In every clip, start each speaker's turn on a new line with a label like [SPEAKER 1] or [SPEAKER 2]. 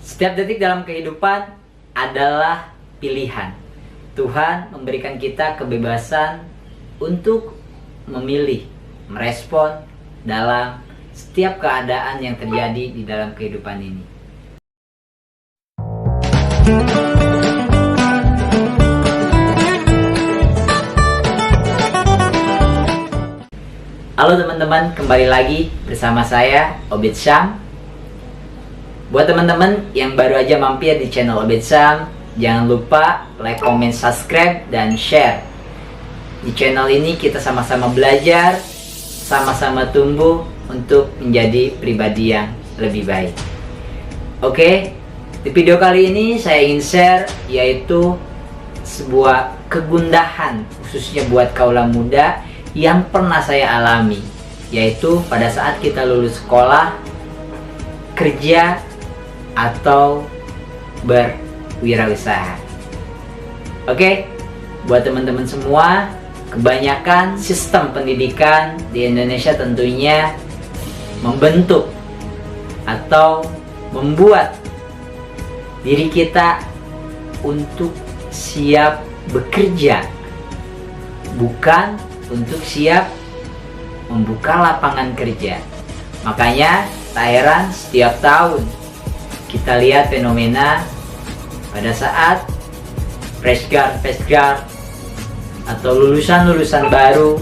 [SPEAKER 1] Setiap detik dalam kehidupan adalah pilihan. Tuhan memberikan kita kebebasan untuk memilih, merespon dalam setiap keadaan yang terjadi di dalam kehidupan ini. Halo teman-teman, kembali lagi bersama saya Obed Syam. Buat teman-teman yang baru aja mampir di channel Obed Syam, jangan lupa like, comment, subscribe, dan share. Di channel ini kita sama-sama belajar, sama-sama tumbuh untuk menjadi pribadi yang lebih baik. Oke, di video kali ini saya ingin share yaitu sebuah kegundahan khususnya buat kaula muda yang pernah saya alami, yaitu pada saat kita lulus sekolah, kerja, atau berwirausaha. Oke, buat teman-teman semua, kebanyakan sistem pendidikan di Indonesia tentunya membentuk atau membuat diri kita untuk siap bekerja, bukan untuk siap membuka lapangan kerja. Makanya tak heran setiap tahun kita lihat fenomena pada saat fresh grad atau lulusan baru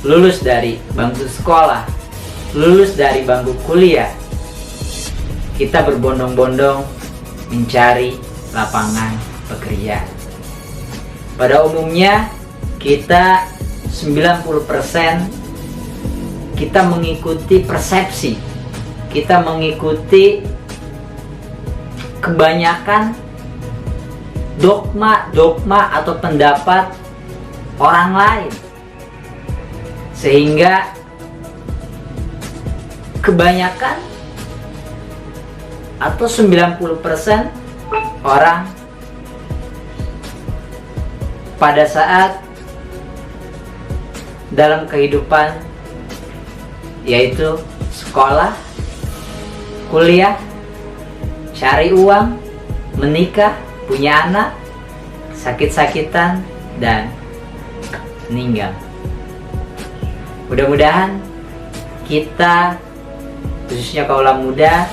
[SPEAKER 1] lulus dari bangku sekolah, lulus dari bangku kuliah, kita berbondong-bondong mencari lapangan pekerjaan. Pada umumnya kita 90% kita mengikuti persepsi, kita mengikuti kebanyakan dogma atau pendapat orang lain, sehingga kebanyakan atau 90% orang pada saat dalam kehidupan yaitu sekolah, kuliah, cari uang, menikah, punya anak, sakit-sakitan, dan meninggal. Mudah-mudahan kita, khususnya kaula muda,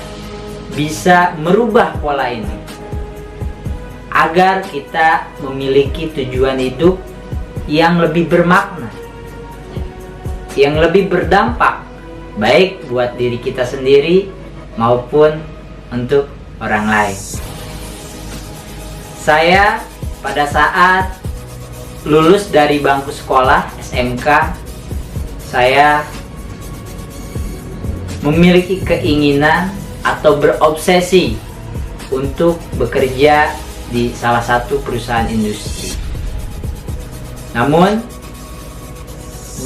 [SPEAKER 1] bisa merubah pola ini agar kita memiliki tujuan hidup yang lebih bermakna, yang lebih berdampak baik buat diri kita sendiri maupun untuk orang lain. Saya pada saat lulus dari bangku sekolah SMK, saya memiliki keinginan atau berobsesi untuk bekerja di salah satu perusahaan industri. Namun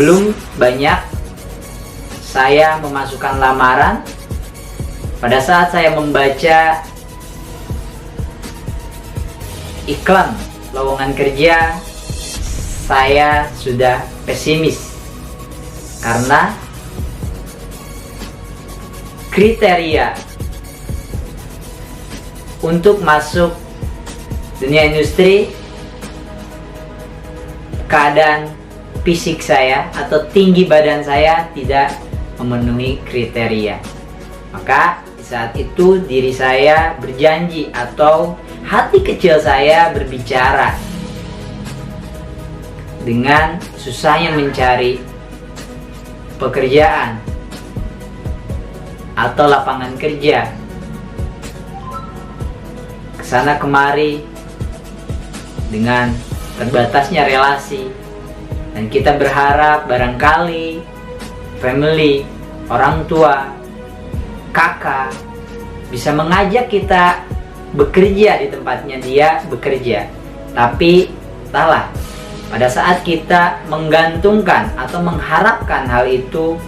[SPEAKER 1] belum banyak saya memasukkan lamaran. Pada saat saya membaca iklan lowongan kerja, saya sudah pesimis karena kriteria untuk masuk dunia industri, keadaan fisik saya atau tinggi badan saya tidak memenuhi kriteria. Maka di saat itu diri saya berjanji atau hati kecil saya berbicara dengan susahnya mencari pekerjaan atau lapangan kerja, kesana kemari dengan terbatasnya relasi, dan kita berharap barangkali family, orang tua, kakak bisa mengajak kita bekerja di tempatnya dia bekerja. Tapi entahlah, pada saat kita menggantungkan atau mengharapkan hal itu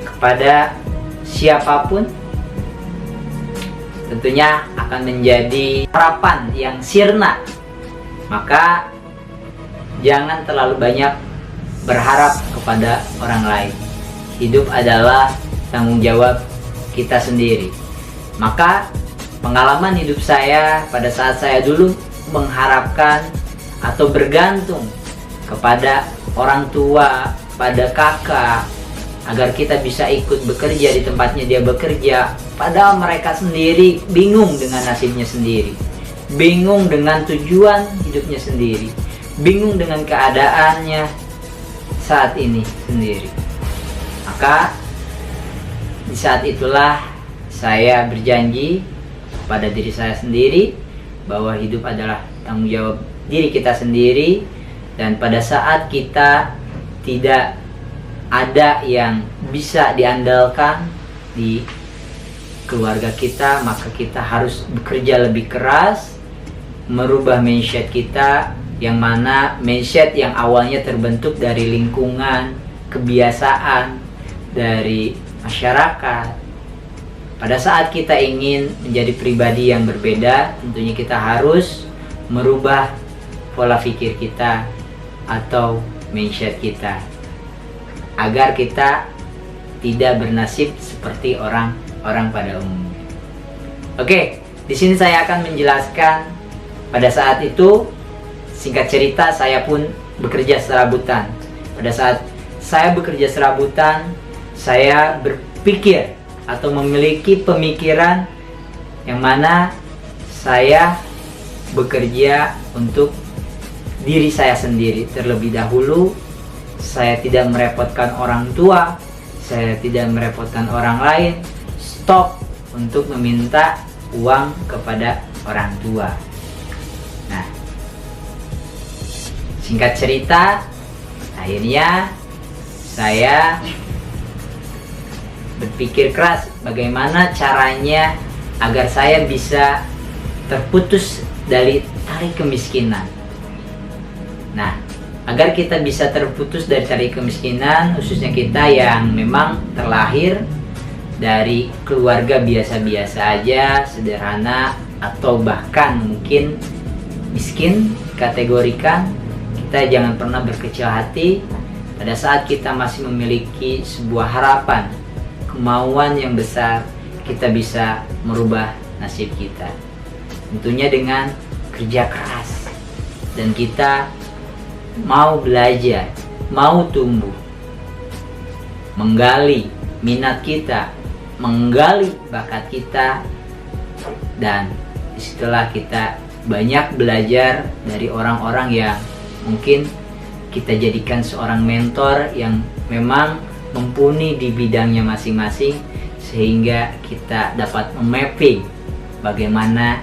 [SPEAKER 1] kepada siapapun, tentunya akan menjadi harapan yang sirna. Maka jangan terlalu banyak berharap kepada orang lain. Hidup adalah tanggung jawab kita sendiri. Maka pengalaman hidup saya pada saat saya dulu mengharapkan atau bergantung kepada orang tua, pada kakak, agar kita bisa ikut bekerja di tempatnya dia bekerja, padahal mereka sendiri bingung dengan nasibnya sendiri, bingung dengan tujuan hidupnya sendiri, bingung dengan keadaannya saat ini sendiri. Maka di saat itulah saya berjanji pada diri saya sendiri bahwa hidup adalah tanggung jawab diri kita sendiri, dan pada saat kita tidak ada yang bisa diandalkan di keluarga kita, maka kita harus bekerja lebih keras, merubah mindset kita, yang mana mindset yang awalnya terbentuk dari lingkungan, kebiasaan, dari masyarakat. Pada saat kita ingin menjadi pribadi yang berbeda, tentunya kita harus merubah pola pikir kita atau mindset kita, agar kita tidak bernasib seperti orang-orang pada umumnya. Oke, di sini saya akan menjelaskan pada saat itu, singkat cerita, saya pun bekerja serabutan. Pada saat saya bekerja serabutan, saya berpikir atau memiliki pemikiran yang mana saya bekerja untuk diri saya sendiri terlebih dahulu. Saya tidak merepotkan orang tua, saya tidak merepotkan orang lain. Stop untuk meminta uang kepada orang tua. Nah, singkat cerita, akhirnya saya berpikir keras bagaimana caranya agar saya bisa terputus dari tarik kemiskinan. Nah, agar kita bisa terputus dari tarik kemiskinan, khususnya kita yang memang terlahir dari keluarga biasa-biasa aja, sederhana, atau bahkan mungkin miskin, kategorikan, kita jangan pernah berkecil hati. Pada saat kita masih memiliki sebuah harapan, kemauan yang besar, kita bisa merubah nasib kita. Tentunya dengan kerja keras, dan kita mau belajar, mau tumbuh, menggali minat kita, menggali bakat kita, dan disitulah kita banyak belajar dari orang-orang yang mungkin kita jadikan seorang mentor yang memang mumpuni di bidangnya masing-masing, sehingga kita dapat memapping bagaimana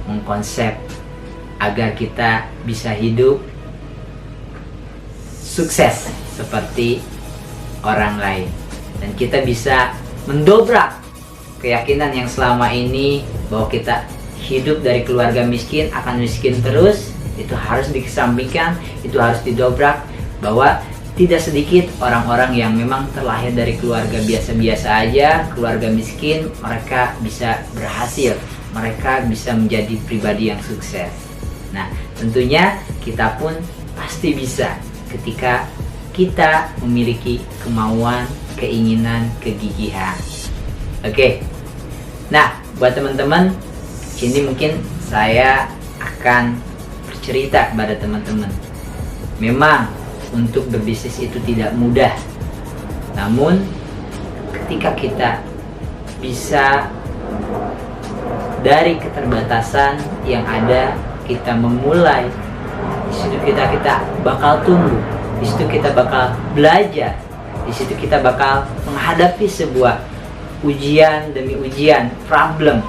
[SPEAKER 1] mengkonsep agar kita bisa hidup sukses seperti orang lain, dan kita bisa mendobrak keyakinan yang selama ini bahwa kita hidup dari keluarga miskin akan miskin terus. Itu harus dikesampingkan, itu harus didobrak, bahwa tidak sedikit orang-orang yang memang terlahir dari keluarga biasa-biasa aja, keluarga miskin, mereka bisa berhasil, mereka bisa menjadi pribadi yang sukses. Nah, tentunya kita pun pasti bisa ketika kita memiliki kemauan, keinginan, kegigihan. Oke. Nah, buat teman-teman, sini mungkin saya akan bercerita kepada teman-teman. Memang untuk berbisnis itu tidak mudah. Namun ketika kita bisa dari keterbatasan yang ada, kita memulai, di situ kita bakal tumbuh, di situ kita bakal belajar, di situ kita bakal menghadapi sebuah ujian demi ujian, problem,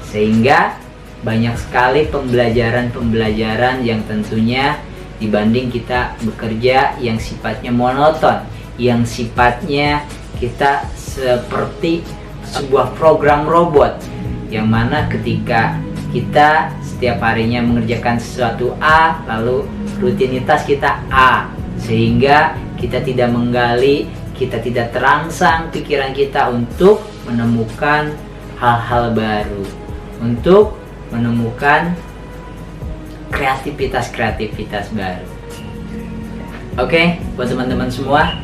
[SPEAKER 1] sehingga banyak sekali pembelajaran yang tentunya dibanding kita bekerja yang sifatnya monoton, yang sifatnya kita seperti sebuah program robot, yang mana ketika kita setiap harinya mengerjakan sesuatu A, lalu rutinitas kita A, sehingga kita tidak menggali, kita tidak terangsang pikiran kita untuk menemukan hal-hal baru, untuk menemukan kreativitas baru. Oke, buat teman-teman semua,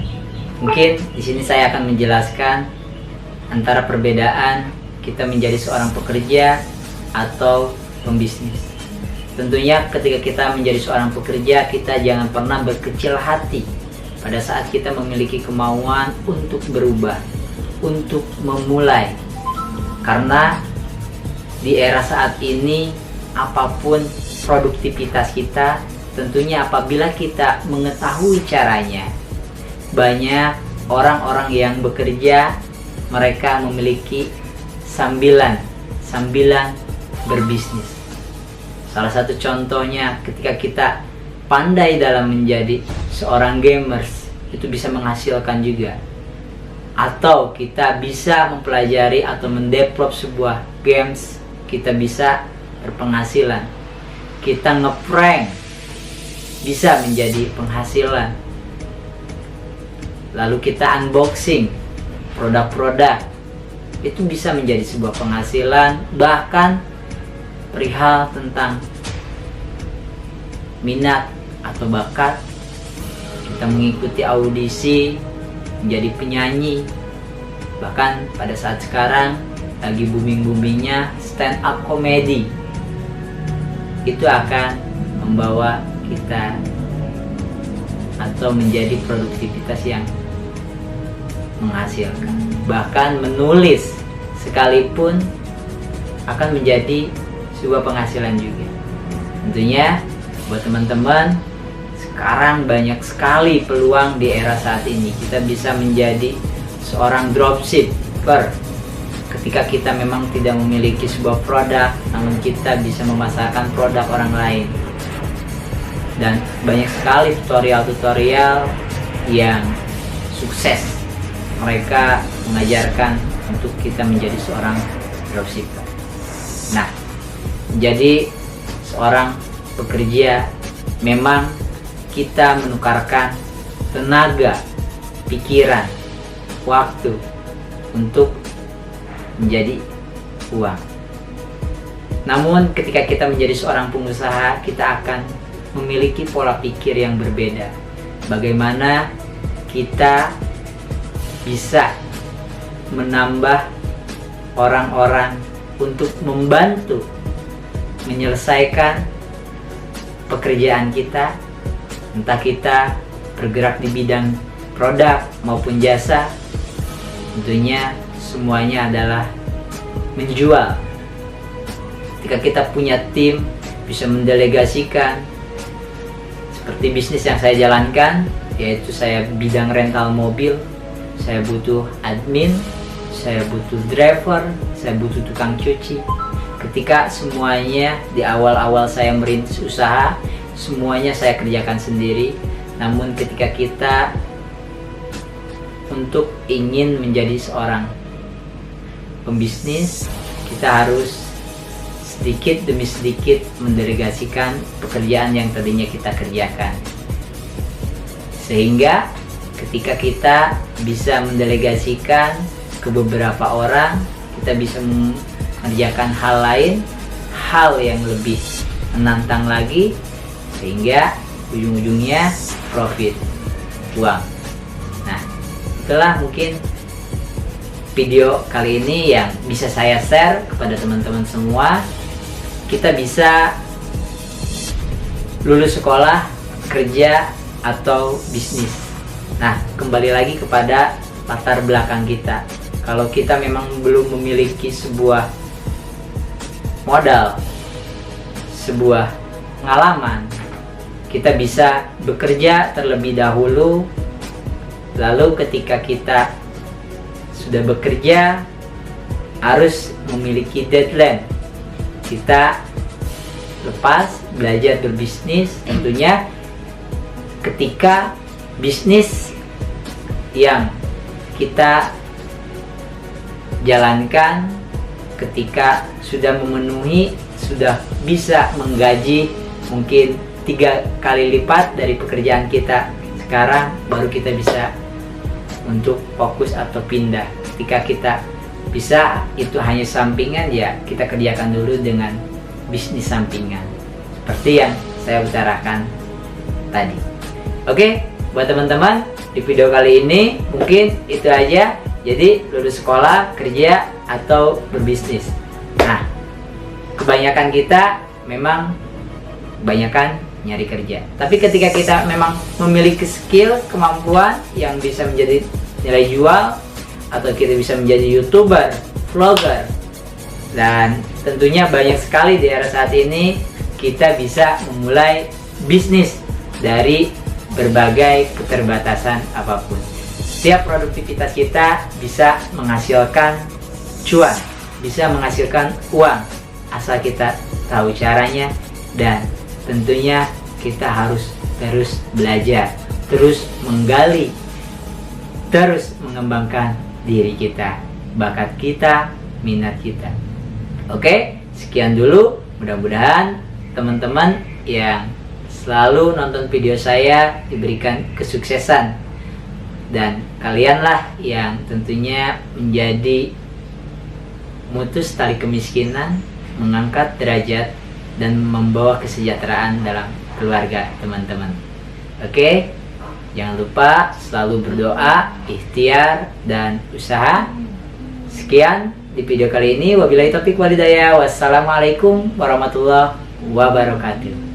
[SPEAKER 1] mungkin di sini saya akan menjelaskan antara perbedaan kita menjadi seorang pekerja atau pembisnis. Tentunya ketika kita menjadi seorang pekerja, kita jangan pernah berkecil hati pada saat kita memiliki kemauan untuk berubah, untuk memulai. Karena di era saat ini, apapun produktivitas kita, tentunya apabila kita mengetahui caranya, banyak orang-orang yang bekerja, mereka memiliki sambilan berbisnis. Salah satu contohnya ketika kita pandai dalam menjadi seorang gamers, itu bisa menghasilkan juga. Atau kita bisa mempelajari atau mendevelop sebuah games, kita bisa berpenghasilan. Kita ngeprank, bisa menjadi penghasilan. Lalu kita unboxing produk-produk, itu bisa menjadi sebuah penghasilan. Bahkan perihal tentang minat atau bakat, kita mengikuti audisi menjadi penyanyi. Bahkan pada saat sekarang lagi booming-boomingnya stand up comedy, itu akan membawa kita atau menjadi produktivitas yang menghasilkan. Bahkan menulis sekalipun akan menjadi sebuah penghasilan juga. Tentunya buat teman-teman, sekarang banyak sekali peluang di era saat ini. Kita bisa menjadi seorang dropshipper ketika kita memang tidak memiliki sebuah produk, namun kita bisa memasarkan produk orang lain. Dan banyak sekali tutorial-tutorial yang sukses. Mereka mengajarkan untuk kita menjadi seorang dropshipper. Nah, menjadi seorang pekerja, memang kita menukarkan tenaga, pikiran, waktu untuk menjadi uang. Namun ketika kita menjadi seorang pengusaha, kita akan memiliki pola pikir yang berbeda. Bagaimana kita bisa menambah orang-orang untuk membantu menyelesaikan pekerjaan kita, entah kita bergerak di bidang produk maupun jasa. Tentunya semuanya adalah menjual. Ketika kita punya tim, bisa mendelegasikan. Seperti bisnis yang saya jalankan, yaitu saya bidang rental mobil. Saya butuh admin, saya butuh driver, saya butuh tukang cuci. Ketika semuanya di awal-awal saya merintis usaha, semuanya saya kerjakan sendiri. Namun ketika kita untuk ingin menjadi seorang pembisnis, kita harus sedikit demi sedikit mendelegasikan pekerjaan yang tadinya kita kerjakan. Sehingga ketika kita bisa mendelegasikan ke beberapa orang, kita bisa mengerjakan hal lain, hal yang lebih menantang lagi, sehingga ujung-ujungnya profit, uang. Nah, itulah mungkin video kali ini yang bisa saya share kepada teman-teman semua. Kita bisa lulus sekolah, kerja, atau bisnis. Nah, kembali lagi kepada latar belakang kita. Kalau kita memang belum memiliki sebuah modal, sebuah pengalaman, kita bisa bekerja terlebih dahulu. Lalu ketika kita sudah bekerja, harus memiliki deadline. Kita lepas belajar berbisnis, tentunya ketika bisnis yang kita jalankan, ketika sudah memenuhi, sudah bisa menggaji mungkin 3 kali lipat dari pekerjaan kita sekarang, baru kita bisa untuk fokus atau pindah. Ketika kita bisa itu hanya sampingan, ya kita kerjakan dulu dengan bisnis sampingan seperti yang saya utarakan tadi. Oke, buat teman-teman, di video kali ini mungkin itu aja. Jadi lulus sekolah, kerja, atau berbisnis. Nah, kebanyakan kita memang kebanyakan nyari kerja. Tapi ketika kita memang memiliki skill, kemampuan yang bisa menjadi nilai jual, atau kita bisa menjadi YouTuber, vlogger, dan tentunya banyak sekali di era saat ini kita bisa memulai bisnis dari berbagai keterbatasan apapun. Setiap produktivitas kita bisa menghasilkan cuan, bisa menghasilkan uang, asal kita tahu caranya, dan tentunya kita harus terus belajar, terus menggali, terus mengembangkan diri kita, bakat kita, minat kita. Oke, sekian dulu. Mudah-mudahan teman-teman yang selalu nonton video saya diberikan kesuksesan, dan kalianlah yang tentunya menjadi mutus tali kemiskinan, mengangkat derajat, dan membawa kesejahteraan dalam keluarga teman-teman. Oke, jangan lupa selalu berdoa, ikhtiar, dan usaha. Sekian di video kali ini. Wabillahi taufiq walhidayah. Wassalamualaikum warahmatullahi wabarakatuh.